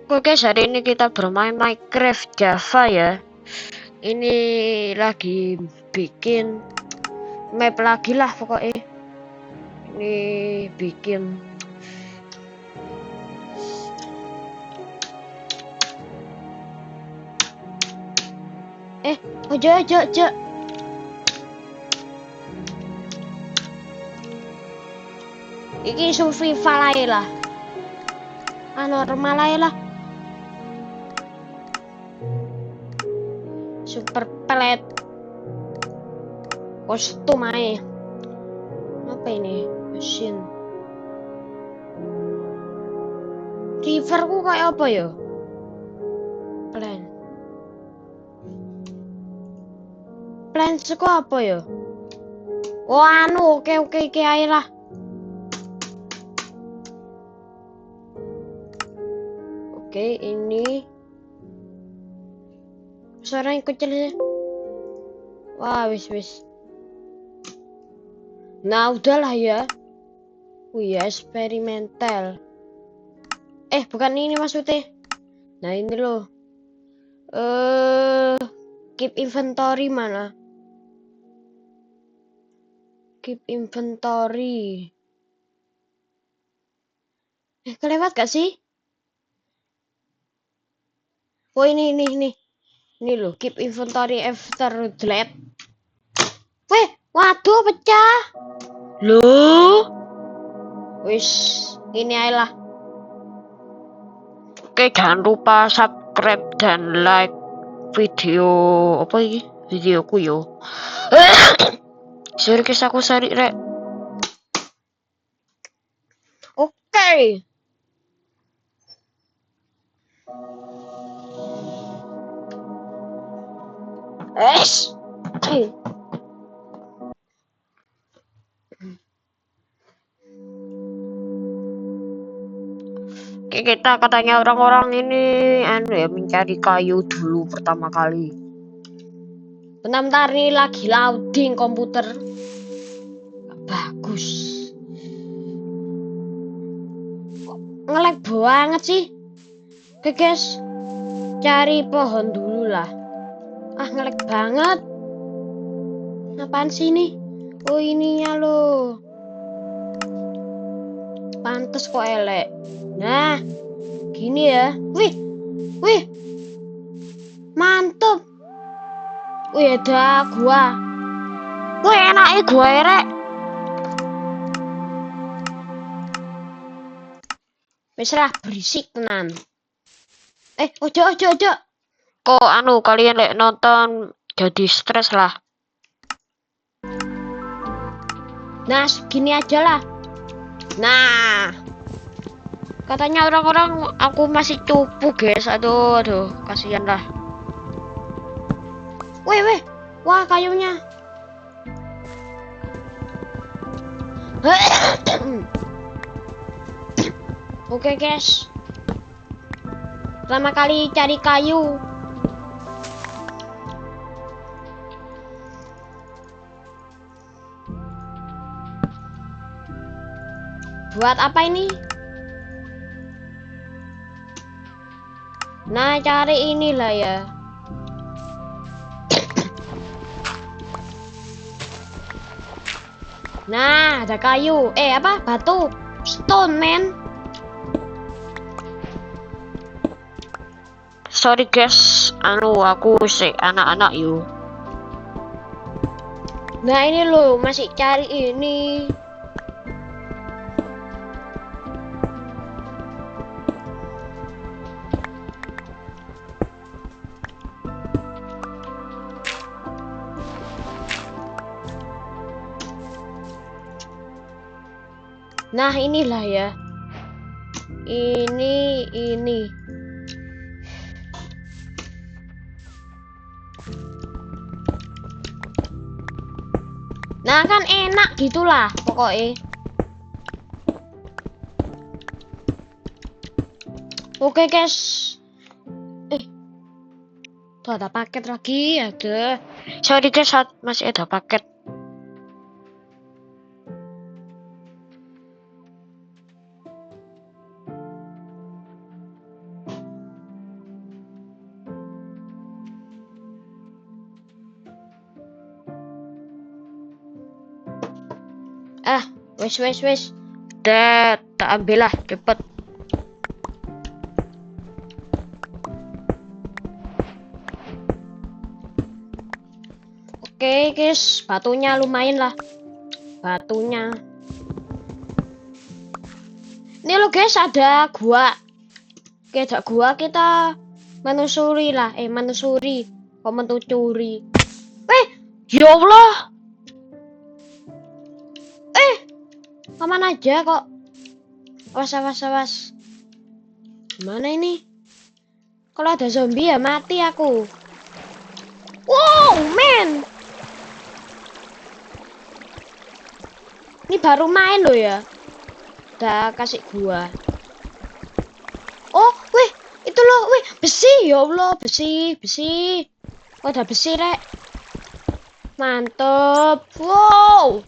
Oke guys, hari ini kita bermain Minecraft Java ya. Ini lagi bikin map lagi lah pokoknya. Ini bikin ojo. Iki survival ae lah. Normal ae lah. Super pelet. Kostum aja. Apa ini? Mesin. Riverku kayak apa ya? Plan suku apa ya? Oh oke ae lah. Oke, ini suara yang kecil sih. Wah, wis. Nah, udahlah ya. Oh ya, eksperimental. Bukan ini maksudnya. Nah, ini loh. Keep inventory mana? Keep inventory. Kelewat gak sih? Oh, ini. Ini loh, keep inventory after delete. Waduh, pecah. Loh. Wis, ini aja lah. Oke, jangan lupa subscribe dan like video apa ini? Videoku yo. Sorry guys, aku sari rek. Oke. Oke, kita katanya orang-orang ini mencari kayu dulu pertama kali. Bentar nih lagi loading komputer. Bagus. Nge-lag banget sih. Oke guys, cari pohon dulu lah. Nge-lag banget. Apaan sih ini? Oh, ininya loh. Pantes kok elek. Nah, gini ya. Wih. Mantep. Wih, ada gua. Wih, enaknya gua erek. Wis lah, berisik tenan. Ojo. Kok kalian lek nonton jadi stres lah. Nah, segini aja lah. Nah, katanya orang-orang aku masih cupu guys. Aduh, kasihan lah. Wih. Wah, kayunya. Oke guys. Pertama kali cari kayu. Buat apa ini? Nah, cari inilah ya. Nah, ada kayu. Batu. Stone, man. Sorry guys, aku sih anak-anak yuk. Nah, ini loh, masih cari ini. Nah, inilah ya. Ini. Nah, kan enak gitulah pokoknya. Oke guys. Tuh ada paket lagi, ada. Sorry guys, masih ada paket. Wes. Udah, tak ambil lah, cepet. Oke, guys, batunya lumayan lah. Batunya. Ini lo guys, ada gua. Oke, ada gua, kita menelusuri lah. Menelusuri. Kok menelusuri? Ya Allah. Kemana aja kok? Awas. Gimana ini? Kalau ada zombie ya mati aku. Wow, man. Ini baru main loh ya. Udah kasih gua. Oh, wih, itu loh, wih, besi, ya Allah, besi. Oh, ada besi, rek. Mantep. Wow.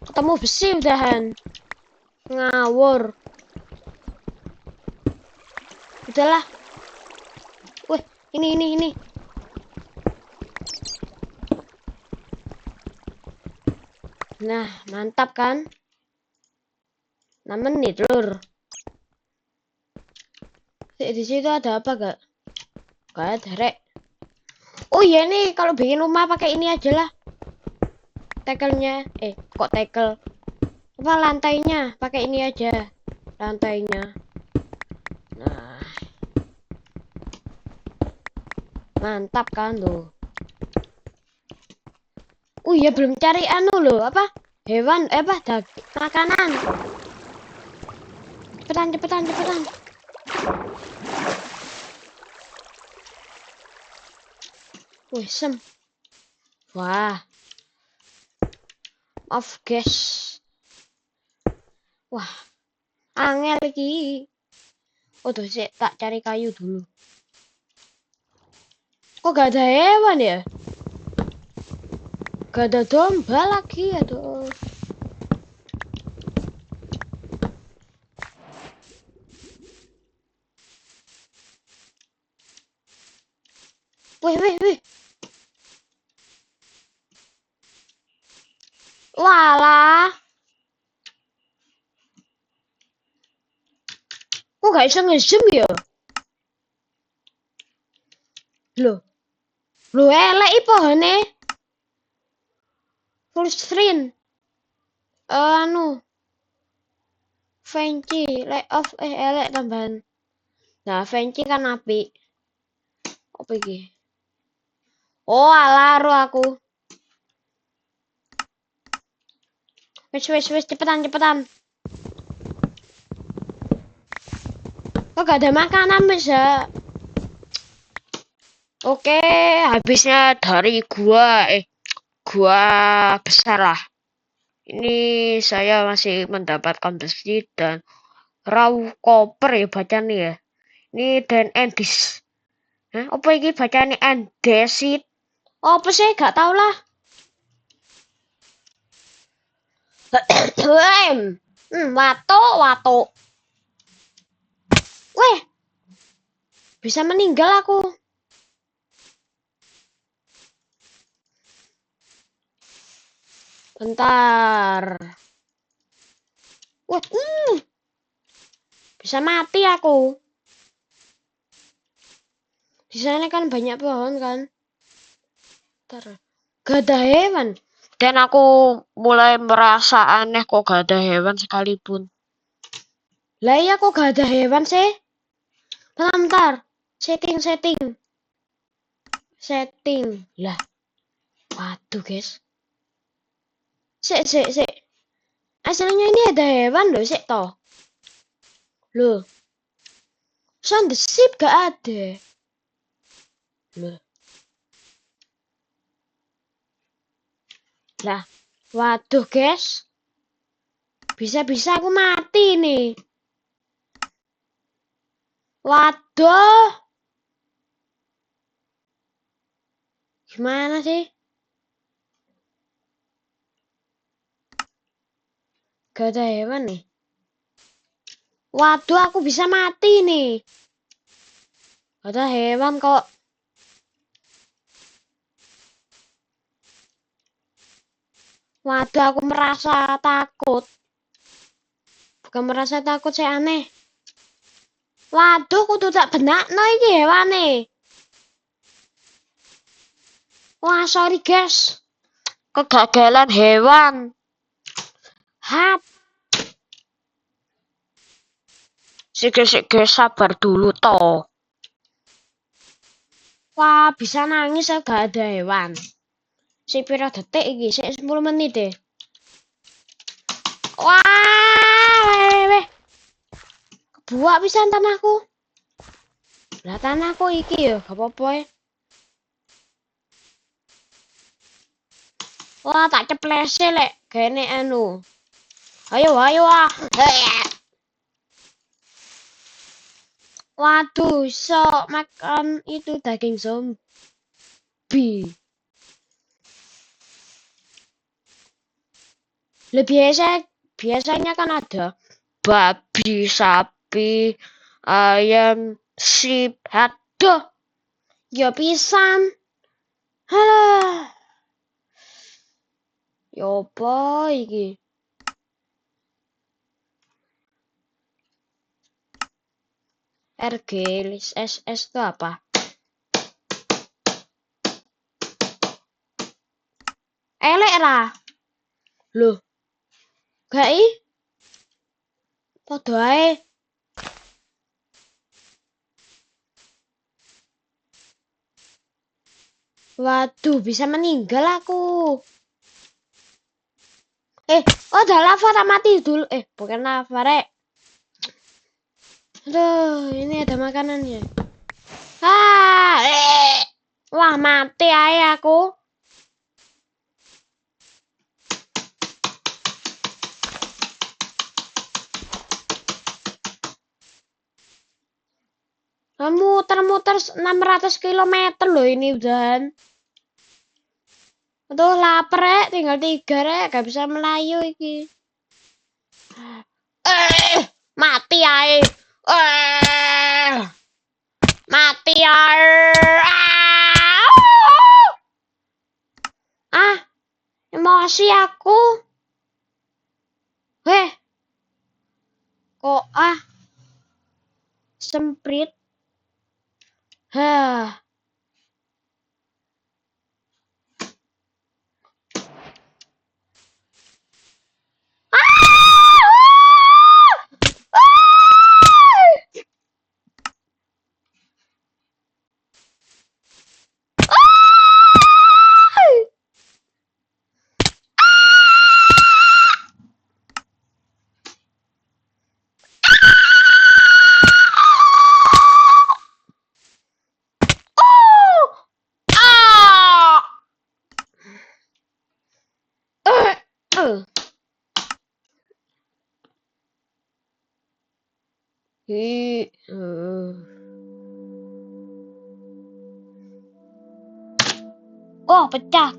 Ketemu besi udahan. Ngawur. Udahlah. Wih, ini. Nah, mantap kan? 6 menit, lur. Di situ ada apa gak? Gak ada, rek. Oh iya nih, kalau bikin rumah pakai ini aja lah. Tackle-nya. Kok tackle? Apa lantainya? Pakai ini aja. Lantainya. Nah. Mantap kan tuh. Oh iya belum cari anu loh, apa? Hewan, makanan. Cepetan. Wih, sem. Wah. Off gas. Wah. Angel lagi. Oh tuh sih, tak cari kayu dulu. Kok gak ada hewan ya? Gak ada domba lagi, aduh. Wih. Walah. Kok gak bisa nge-zoom ya? Loh elek i pohone. Full screen. Anu. Fancy, layoff elek tambahan. Nah, Fancy kan api. Apa iki? Oh, alaru aku. Wes, cepetan. Kok gak ada makanan bisa? Oke, habisnya dari gua besar lah. Ini saya masih mendapatkan besi dan raw copper ya bacanya ya. Ini dan endis. Apa ini bacanya endesit? Oh, apa sih? Gak tau lah. Wato. Weh, bisa meninggal aku. Bentar. Wah, bisa mati aku. Di sana kan banyak pohon kan. Bentar. Gak ada hewan. Dan aku mulai merasa aneh kok gak ada hewan sekalipun. Lah iya kok gak ada hewan sih? Bentar. Setting. Lah. Waduh guys. Sik. Asalnya ini ada hewan loh, sik toh. Loh. Sound the ship gak ada. Loh. Lah. Waduh guys. Bisa-bisa aku mati nih. Waduh. Gimana sih? Gak ada hewan nih. Waduh, aku bisa mati nih. Gak ada hewan kok. Waduh, aku merasa takut. Bukan merasa takut, saya aneh. Waduh, kudu tak benakno iki hewane. Wah, sorry guys. Kegagalan hewan. Hap. Sige, sabar dulu toh. Wah, bisa nangis ya gak ada hewan. Si pira detik iki, sik 10 menit deh. Wah, weh. Kebuak pisan tanahku. Lah tanahku iki ya, gak apa-apa ya. Wah, tak ceplese lek gene anu. Ayo ah. Waduh, iso makan itu daging zombie. Biasanya kan ada babi, sapi, ayam, sheep, aduh, ya pisan. Halah. Ya apa iki? RG list SS itu apa? Elek lah. Loh, gak i? Podo ae. Waduh, bisa meninggal aku. Ada lava tak mati dulu. Bukan lava, rek. Aduh, ini ada makanannya. Wah, mati ae aku. Muter-muter 600 kilometer loh ini udahan. Aduh, lapar rek, tinggal 3 rek, gak bisa melayu iki. Mati ae. Mati ae. Emosi aku. Kok semprit. Hah. Oh, pecah.